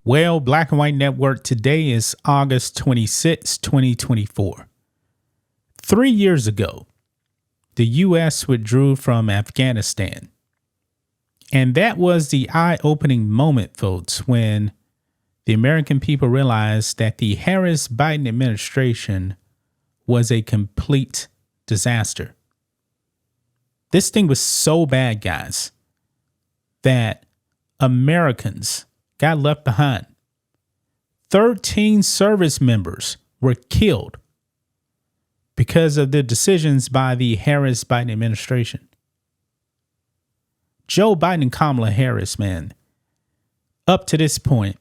Well, Black and White Network, today is August 26, 2024. 3 years ago, the U.S. withdrew from Afghanistan. And that was the eye-opening moment, folks, when the American people realized that the Harris-Biden administration was a complete disaster. This thing was so bad, guys, that Americans got left behind. 13 service members were killed because of the decisions by the Harris-Biden administration. Joe Biden and Kamala Harris, man, up to this point,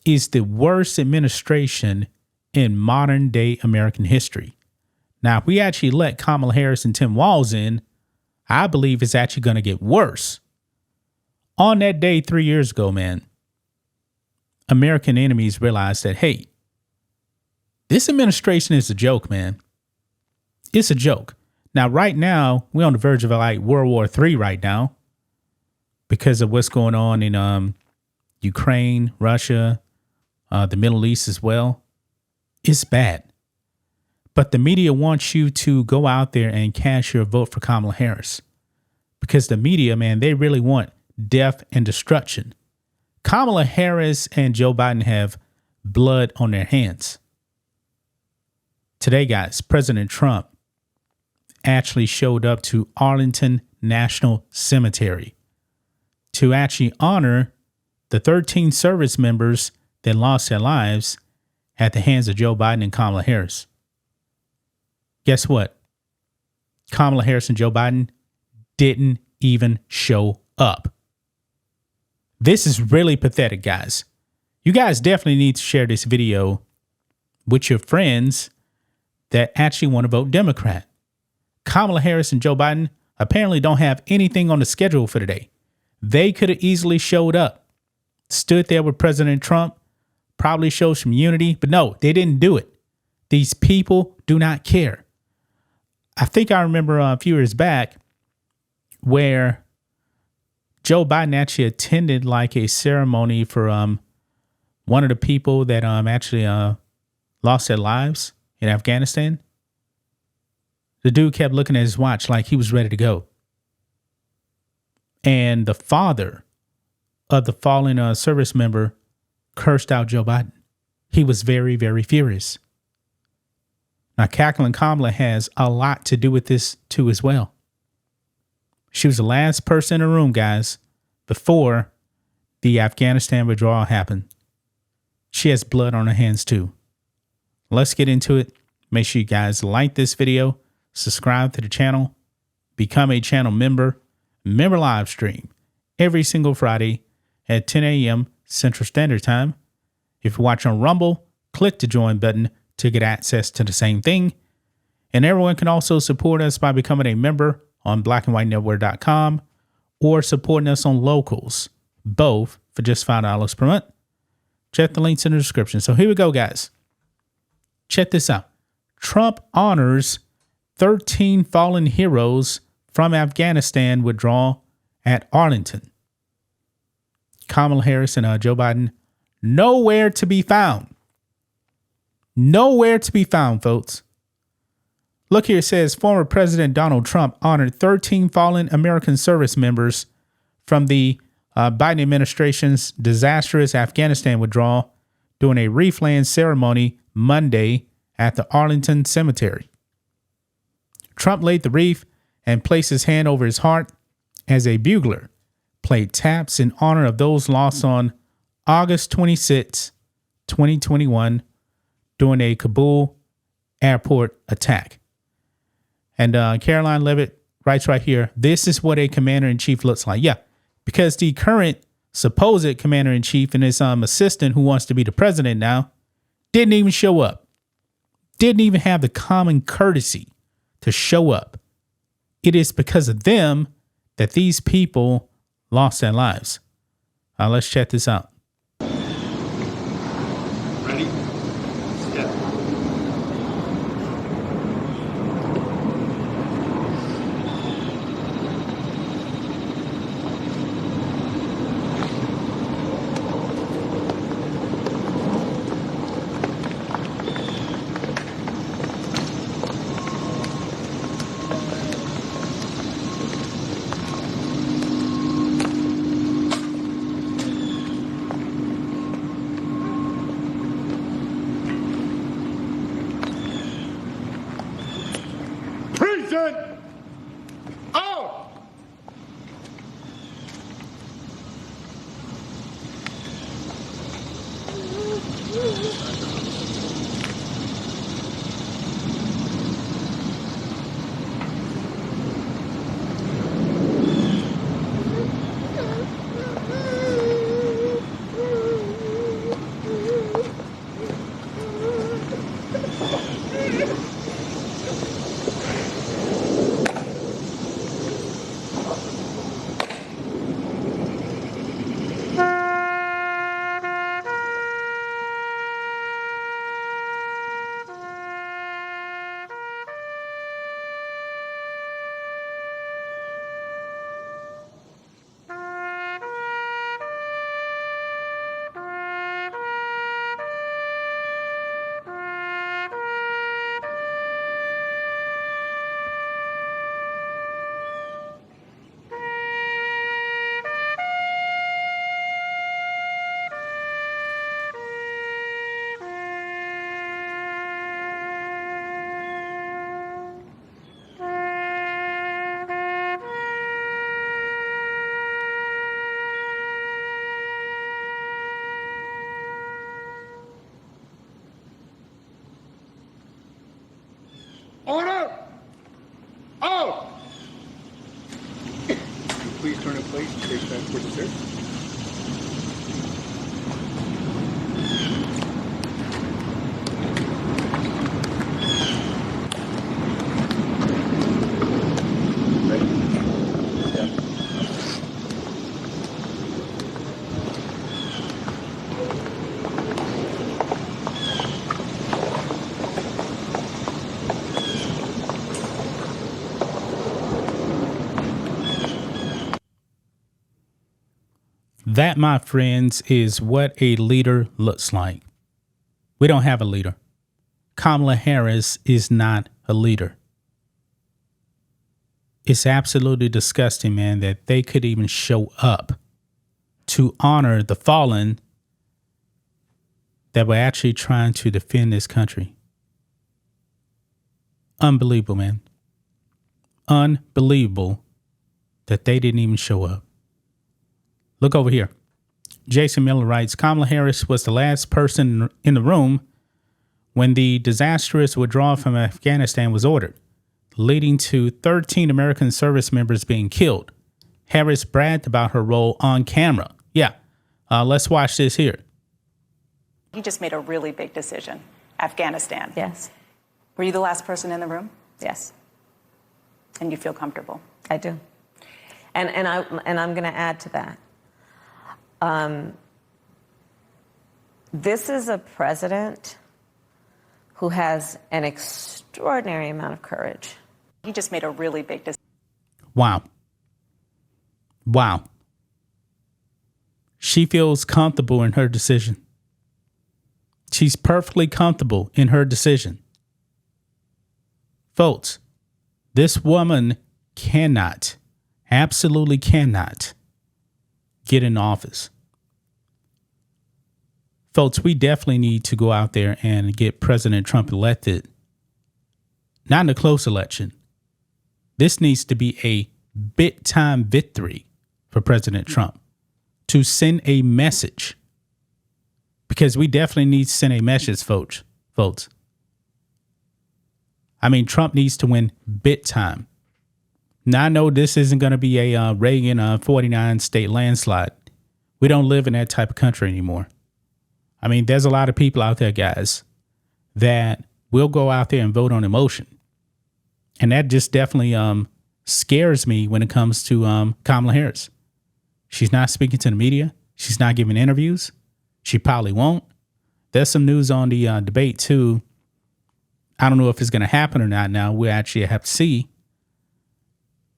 is the worst administration in modern day American history. Now, if we actually let Kamala Harris and Tim Walz in, I believe it's actually going to get worse. On that day 3 years ago, man, American enemies realized that, hey, this administration is a joke, man. It's a joke. Now, right now, we're on the verge of like World War III right now because of what's going on in Ukraine, Russia, the Middle East as well. It's bad. But the media wants you to go out there and cast your vote for Kamala Harris because the media, man, they really want death and destruction. Kamala Harris and Joe Biden have blood on their hands. Today, guys, President Trump actually showed up to Arlington National Cemetery to actually honor the 13 service members that lost their lives at the hands of Joe Biden and Kamala Harris. Guess what? Kamala Harris and Joe Biden didn't even show up. This is really pathetic, guys. You guys definitely need to share this video with your friends that actually want to vote Democrat. Kamala Harris and Joe Biden apparently don't have anything on the schedule for today. They could have easily showed up, stood there with President Trump, probably showed some unity, but no, they didn't do it. These people do not care. I think I remember a few years back where Joe Biden actually attended like a ceremony for one of the people that actually lost their lives in Afghanistan. The dude kept looking at his watch like he was ready to go. And the father of the fallen service member cursed out Joe Biden. He was very, very furious. Now, Kamala has a lot to do with this too as well. She was the last person in the room, guys, before the Afghanistan withdrawal happened. She has blood on her hands too. Let's get into it. Make sure you guys like this video, subscribe to the channel, become a channel member live stream every single Friday at 10 a.m. Central Standard Time. If you watch on Rumble, click the join button to get access to the same thing. And everyone can also support us by becoming a member on blackandwhitenetwork.com or supporting us on Locals, both for just $5 per month. Check the links in the description. So here we go, guys. Check this out. Trump honors 13 fallen heroes from Afghanistan withdrawal at Arlington. Kamala Harris and Joe Biden, nowhere to be found. Nowhere to be found, folks. Look here, it says former President Donald Trump honored 13 fallen American service members from the Biden administration's disastrous Afghanistan withdrawal during a wreath-laying ceremony Monday at the Arlington Cemetery. Trump laid the wreath and placed his hand over his heart as a bugler played taps in honor of those lost on August 26, 2021, during a Kabul airport attack. And Caroline Levitt writes right here, this is what a commander-in-chief looks like. Yeah, because the current supposed commander-in-chief and his assistant who wants to be the president now didn't even show up. Didn't even have the common courtesy to show up. It is because of them that these people lost their lives. Let's check this out. Ready? Step. Attention! Out! Order! Out! Please turn in place and take back towards the stairs. Ready? Yeah. That, my friends, is what a leader looks like. We don't have a leader. Kamala Harris is not a leader. It's absolutely disgusting, man, that they could even show up to honor the fallen that were actually trying to defend this country. Unbelievable, man. Unbelievable that they didn't even show up. Look over here. Jason Miller writes, Kamala Harris was the last person in the room when the disastrous withdrawal from Afghanistan was ordered, leading to 13 American service members being killed. Harris bragged about her role on camera. Yeah, let's watch this here. You just made a really big decision. Afghanistan. Yes. Were you the last person in the room? Yes, And you feel comfortable? I do. And I'm going to add to that. This is a president who has an extraordinary amount of courage. You just made a really big decision. Wow. Wow. She feels comfortable in her decision. She's perfectly comfortable in her decision. Folks, this woman cannot, absolutely cannot get in office. Folks, we definitely need to go out there and get President Trump elected. Not in a close election. This needs to be a big time victory for President Trump to send a message. Because we definitely need to send a message, folks. I mean, Trump needs to win big time. Now, I know this isn't going to be a Reagan 49 state landslide. We don't live in that type of country anymore. I mean, there's a lot of people out there, guys, that will go out there and vote on emotion. And that just definitely scares me when it comes to Kamala Harris. She's not speaking to the media. She's not giving interviews. She probably won't. There's some news on the debate, too. I don't know if it's going to happen or not now. We actually have to see.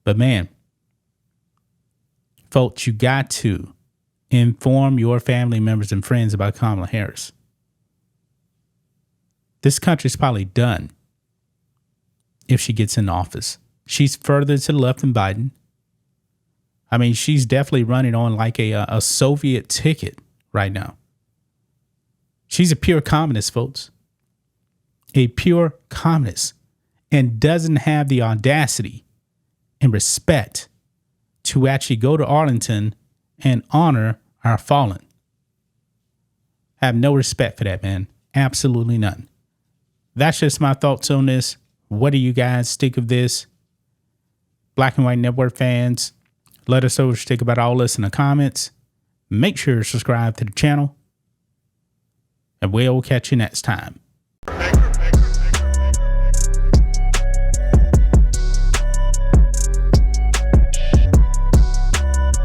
But, man, folks, you got to inform your family members and friends about Kamala Harris. This country's probably done if she gets in office. She's further to the left than Biden. I mean, she's definitely running on like a Soviet ticket right now. She's a pure communist, folks. A pure communist. and doesn't have the audacity and respect to actually go to Arlington and honor our fallen. I have no respect for that, man. Absolutely none. That's just my thoughts on this. What do you guys think of this? Black and White Network fans, let us know what you think about all this in the comments. Make sure to subscribe to the channel, and we'll catch you next time.